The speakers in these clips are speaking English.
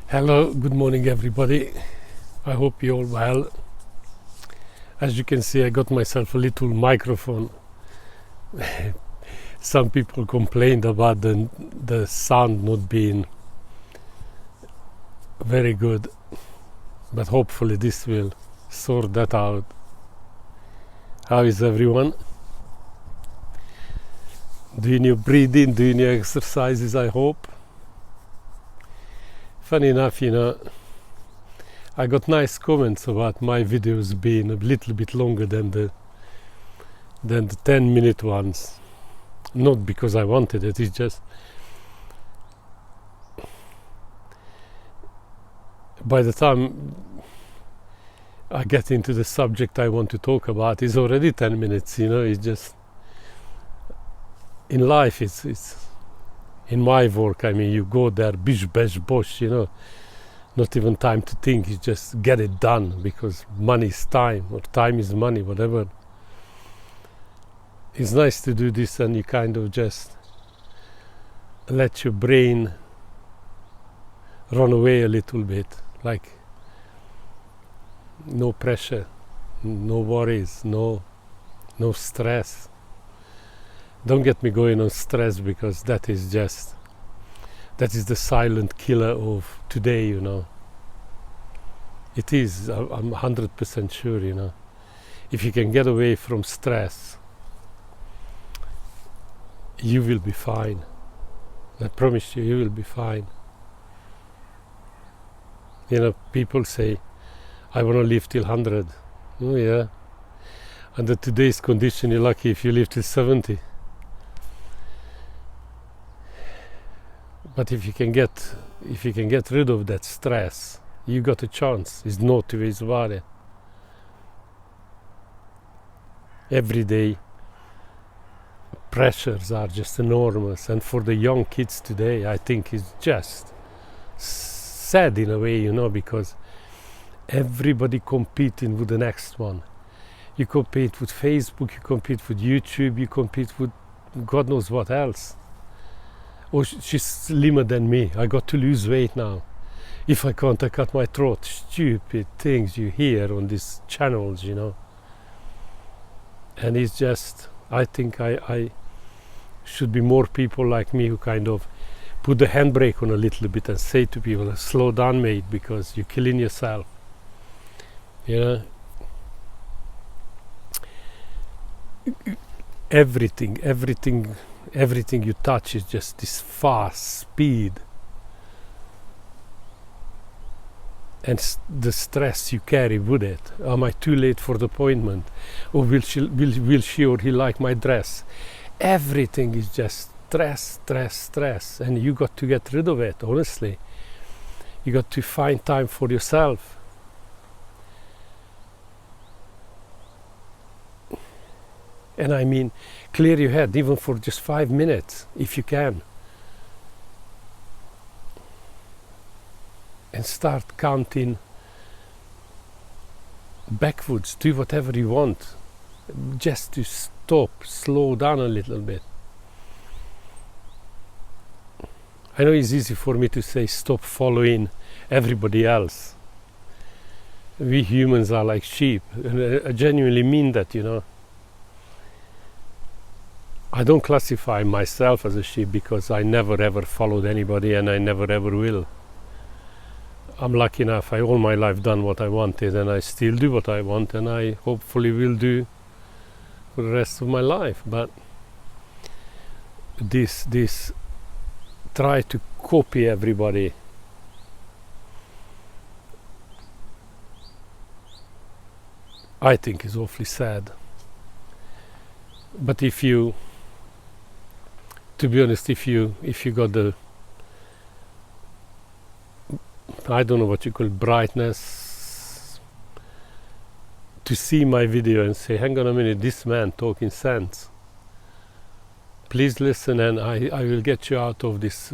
Hello, good morning everybody. I hope you're all well. As you can see, I got myself a little microphone. Some people complained about the sound not being very good, but hopefully this will sort that out. How is everyone? Doing your breathing, doing your exercises, I hope. Funny enough, I got nice comments about my videos being a little bit longer than the 10-minute ones. Not because I wanted it, it's just by the time I get into the subject I want to talk about, it's already 10 minutes, it's just in life, it's in my work, you go there, bish bash bosh, not even time to think, you just get it done, because money is time, or time is money, whatever. It's nice to do this, and you kind of just let your brain run away a little bit, like no pressure, no worries, no stress. Don't get me going on stress, because that is the silent killer of today, It is, I'm 100% sure, If you can get away from stress, you will be fine. I promise you will be fine. People say, I want to live till 100. Oh yeah. Under today's condition, you're lucky if you live till 70. But if you can get rid of that stress, you got a chance. There's no two ways about it. Every day, pressures are just enormous, and for the young kids today, I think it's just sad in a way, because everybody competing with the next one. You compete with Facebook, you compete with YouTube, you compete with God knows what else. Oh, she's slimmer than me. I got to lose weight now. If I can't, I cut my throat. Stupid things you hear on these channels, And it's just, I think I should be more people like me who kind of put the handbrake on a little bit and say to people, slow down, mate, because you're killing yourself. Everything you touch is just this fast speed, and the stress you carry with it. Am I too late for the appointment? Or will she or he like my dress? Everything is just stress, and you got to get rid of it, honestly. You got to find time for yourself. And clear your head, even for just 5 minutes, if you can. And start counting backwards. Do whatever you want, just to slow down a little bit. I know it's easy for me to say stop following everybody else. We humans are like sheep, and I genuinely mean that, I don't classify myself as a sheep, because I never ever followed anybody, and I never ever will. I'm lucky enough, I all my life done what I wanted, and I still do what I want, and I hopefully will do for the rest of my life. But this try to copy everybody, I think is awfully sad. But to be honest, if you got the, I don't know what you call brightness, to see my video and say, hang on a minute, this man talking sense. Please listen, and I will get you out of this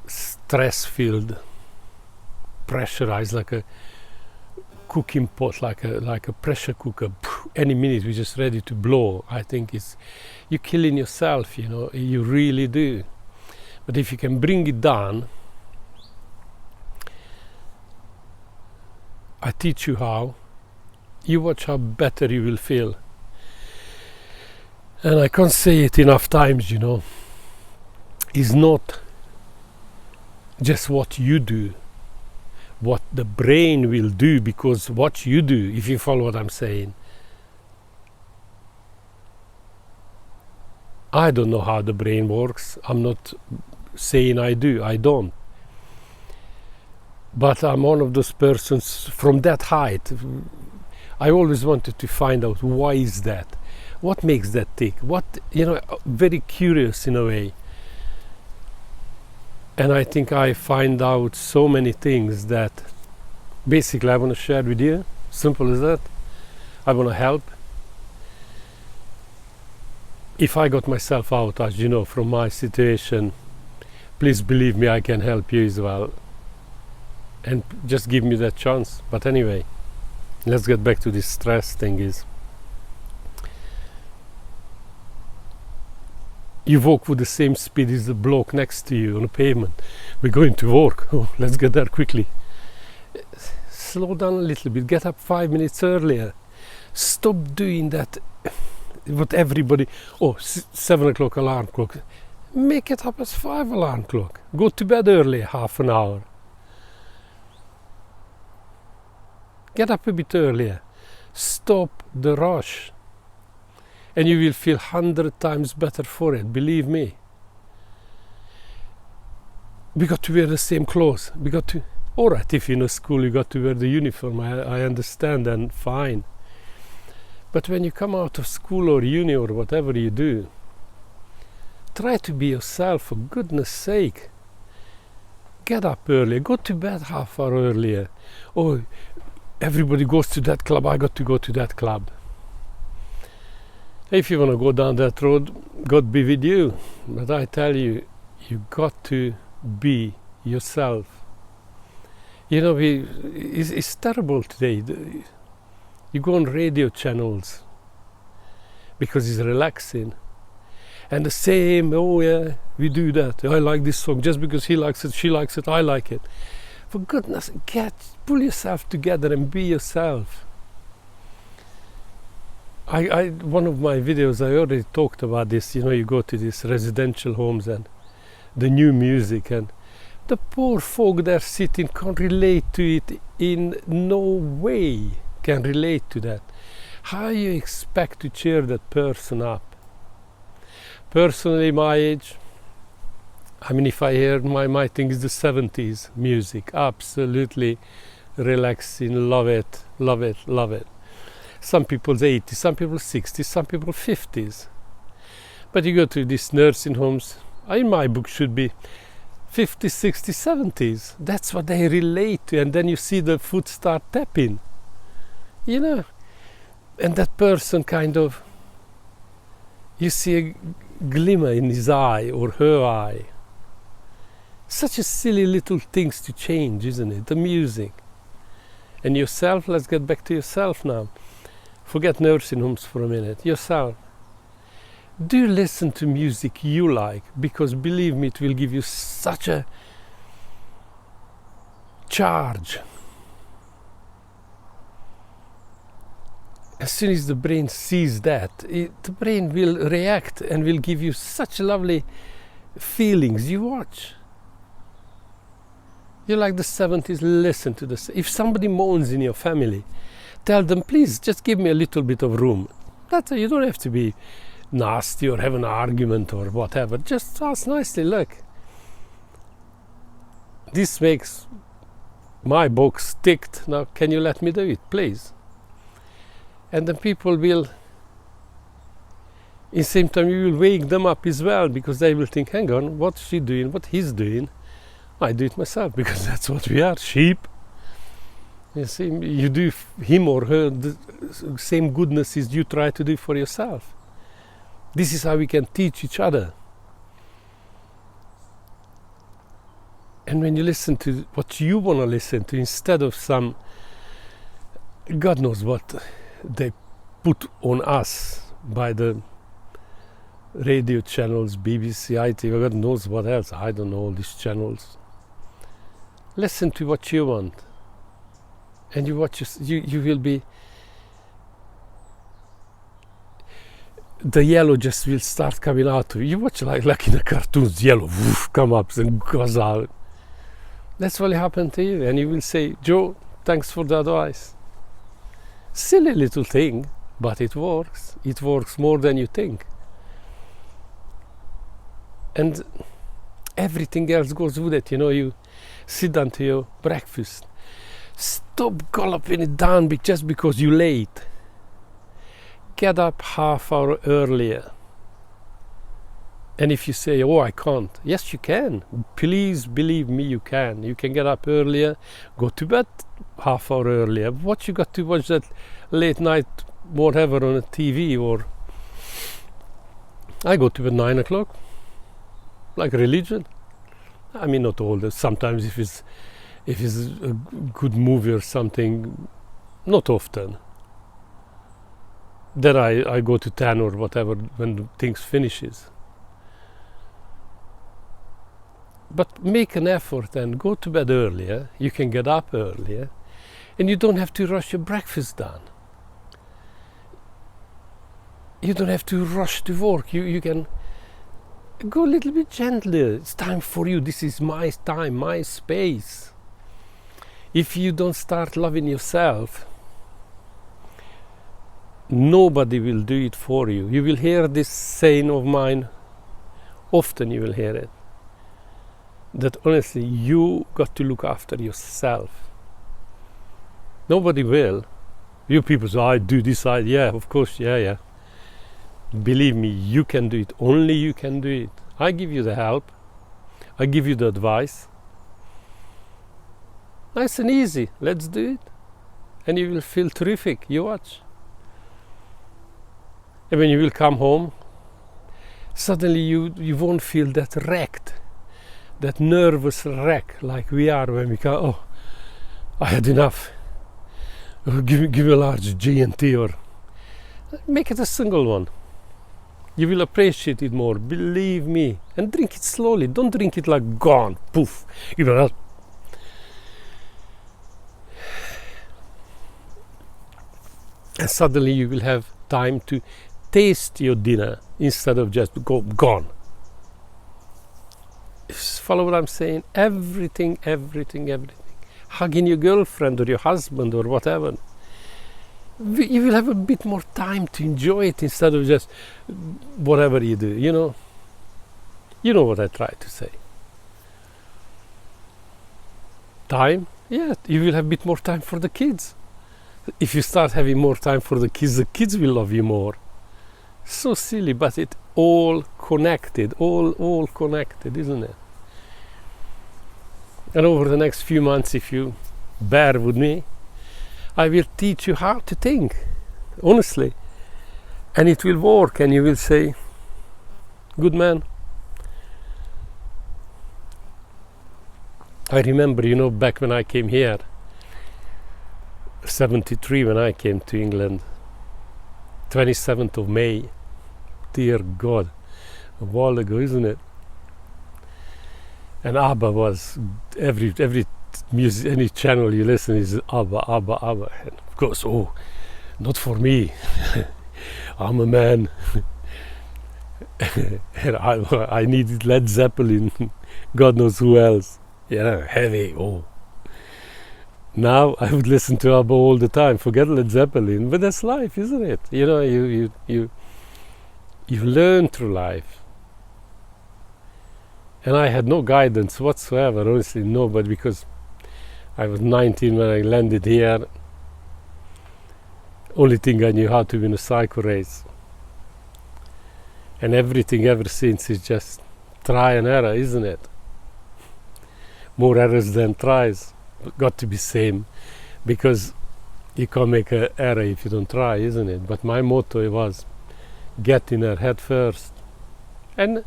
stress-filled, pressurized, like a cooking pot, like a pressure cooker. Any minute we're just ready to blow. I think you're killing yourself, you really do. But if you can bring it down I teach you how. You watch how better you will feel. And I can't say it enough times, It's not just what you do, what the brain will do, because what you do, if you follow what I'm saying. I don't know how the brain works. I'm not saying I do, I don't. But I'm one of those persons from that height. I always wanted to find out why is that? What makes that tick? Very curious in a way. And I think I find out so many things that basically I want to share with you. Simple as that. I want to help. If I got myself out, as you know, from my situation, please believe me, I can help you as well. And just give me that chance. But anyway, let's get back to this stress thing. Is you walk with the same speed as the bloke next to you on the pavement. We're going to work. Oh, let's get there quickly. Slow down a little bit. Get up 5 minutes earlier. Stop doing that. What everybody, 7 o'clock alarm clock. Make it up as 5 alarm clock. Go to bed early, half an hour. Get up a bit earlier. Stop the rush. And you will feel 100 times better for it, believe me. We got to wear the same clothes. Alright, if you're in a school you got to wear the uniform, I understand, and fine. But when you come out of school or uni or whatever you do, try to be yourself, for goodness sake. Get up earlier, go to bed half hour earlier. Oh, everybody goes to that club, I got to go to that club. If you want to go down that road, God be with you. But I tell you, you got to be yourself. It's terrible today. You go on radio channels because it's relaxing. And the same, we do that. I like this song just because he likes it, she likes it, I like it. For goodness, pull yourself together and be yourself. One of my videos, I already talked about this. You go to these residential homes and the new music, and the poor folk there sitting can't relate to it in no way. Can relate to that. How you expect to cheer that person up? Personally, my age, if I hear my thing is the 70s music, absolutely relaxing, love it, love it, love it. Some people's 80s, some people's 60s, some people 50s. But you go to these nursing homes, in my book should be 50s, 60s, 70s. That's what they relate to, and then you see the foot start tapping. And that person you see a glimmer in his eye or her eye. Such a silly little things to change, isn't it? The music. And yourself, let's get back to yourself now. Forget nursing homes for a minute. Yourself. Do listen to music you like, because believe me, it will give you such a charge. As soon as the brain sees that, the brain will react and will give you such lovely feelings. You watch. You like the 70s, listen to this. If somebody moans in your family, tell them, please, just give me a little bit of room. You don't have to be nasty or have an argument or whatever. Just ask nicely, look, this makes my box ticked. Now, can you let me do it, please? And then people will, in the same time, you will wake them up as well, because they will think, hang on, what's she doing, what he's doing? I do it myself, because that's what we are, sheep. You see, you do him or her the same goodness as you try to do for yourself. This is how we can teach each other. And when you listen to what you want to listen to, instead of some, God knows what they put on us by the radio channels, BBC, ITV, God knows what else, I don't know all these channels. Listen to what you want. and you watch, you will be, the yellow just will start coming out of you. You watch like in the cartoons, yellow woof, come up and goes out. That's what will happen to you, and you will say, Joe, thanks for the advice. Silly little thing, but it works. It works more than you think. And everything else goes with it. You sit down to your breakfast. Stop galloping it down just because you're late. Get up half hour earlier. And if you say, oh, I can't. Yes, you can. Please believe me, you can. You can get up earlier, go to bed half hour earlier. What you got to watch that late night whatever on a TV? Or I go to bed 9 o'clock, like religion. I mean, not all the. Sometimes if it's a good movie or something, not often. Then I go to 10 or whatever when things finishes. But make an effort and go to bed earlier. You can get up earlier, and you don't have to rush your breakfast done. You don't have to rush to work. You can go a little bit gentler. It's time for you. This is my time, my space. If you don't start loving yourself, nobody will do it for you. You will hear this saying of mine, often you will hear it, that honestly, you got to look after yourself. Nobody will. You people say, I do this, yeah, of course, yeah. Believe me, you can do it. Only you can do it. I give you the help. I give you the advice. Nice and easy. Let's do it. And you will feel terrific. You watch. And when you will come home, suddenly you won't feel that wrecked, that nervous wreck like we are when we go, oh, I had enough. Give me a large G&T, or make it a single one. You will appreciate it more, believe me. And drink it slowly. Don't drink it like gone, poof. And suddenly you will have time to taste your dinner instead of just gone. Follow what I'm saying? Everything. Hugging your girlfriend or your husband or whatever. You will have a bit more time to enjoy it instead of just whatever you do, You know what I try to say. Time? Yeah, you will have a bit more time for the kids. If you start having more time for the kids will love you more. So silly, but it's all connected, all connected, isn't it? And over the next few months, if you bear with me, I will teach you how to think, honestly. And it will work, and you will say, good man. I remember, back when I came here, 73, when I came to England, 27th of May, dear God, a while ago, isn't it? And ABBA was, every music, any channel you listen is ABBA. And of course, oh, not for me. I'm a man. And I needed Led Zeppelin, God knows who else. Heavy, oh. Now I would listen to ABBA all the time, forget Led Zeppelin, but that's life, isn't it? You learn through life. And I had no guidance whatsoever, honestly, nobody, because I was 19 when I landed here. Only thing I knew how to win a cycle race. And everything ever since is just try and error, isn't it? More errors than tries. Got to be same, because you can't make an error if you don't try, isn't it? But my motto was, get in there head first. And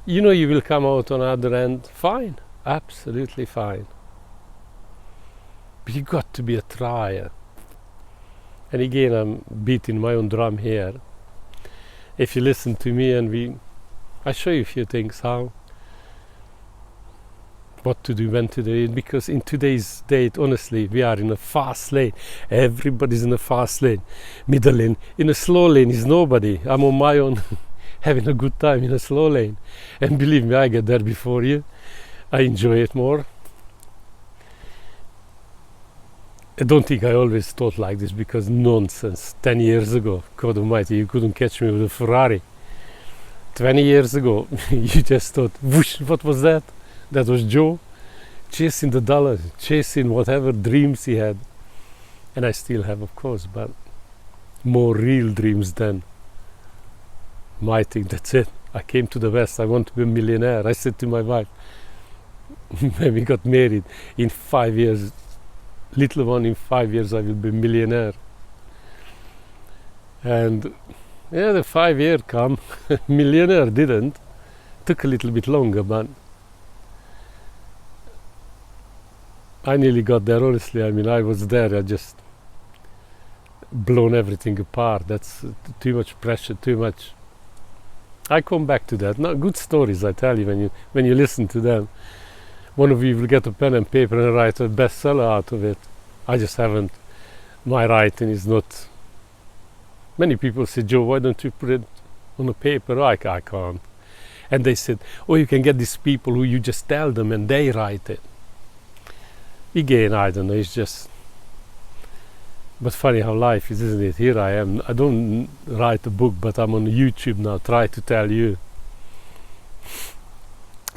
you will come out on the other end fine, absolutely fine. But you got to be a trier. And again, I'm beating my own drum here. If you listen to me and I show you a few things how what to do, when to do it, because in today's date, honestly, we are in a fast lane. Everybody's in a fast lane, middle lane. In a slow lane is nobody. I'm on my own, having a good time in a slow lane. And believe me, I get there before you. I enjoy it more. I don't think I always thought like this, because nonsense. 10 years ago, God almighty, you couldn't catch me with a Ferrari. 20 years ago, you just thought, whoosh, what was that? That was Joe, chasing the dollar, chasing whatever dreams he had. And I still have, of course, but more real dreams than my thing. That's it. I came to the West, I want to be a millionaire. I said to my wife, when we got married, in 5 years, little one, in 5 years I will be a millionaire. And yeah, the 5 year come, millionaire didn't. Took a little bit longer, but I nearly got there, honestly. I mean, I was there, I just blown everything apart. That's too much pressure, too much. I come back to that. No, good stories, I tell you, when you listen to them. One of you will get a pen and paper and write a bestseller out of it. I just haven't. My writing is not. Many people say, Joe, why don't you put it on a paper? I can't. And they said, oh, you can get these people who you just tell them and they write it. Again, I don't know, it's just. But funny how life is, isn't it? Here I am. I don't write a book, but I'm on YouTube now, try to tell you.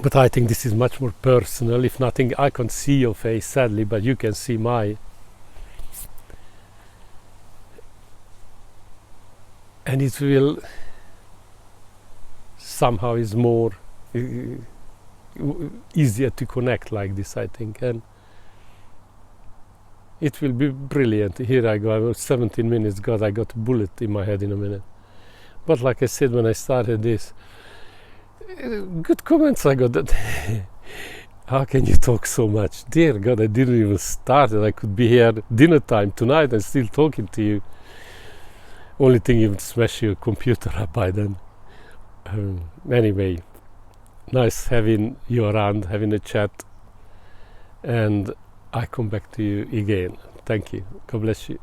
But I think this is much more personal. If nothing, I can't see your face, sadly, but you can see mine. And it will somehow is more easier to connect like this, I think. And it will be brilliant. Here I go, I was 17 minutes, God, I got a bullet in my head in a minute. But like I said when I started this, good comments I got. That how can you talk so much? Dear God, I didn't even start it. I could be here dinner time tonight and still talking to you. Only thing, you would smash your computer up by then. Anyway, nice having you around, having a chat, and I come back to you again. Thank you. God bless you.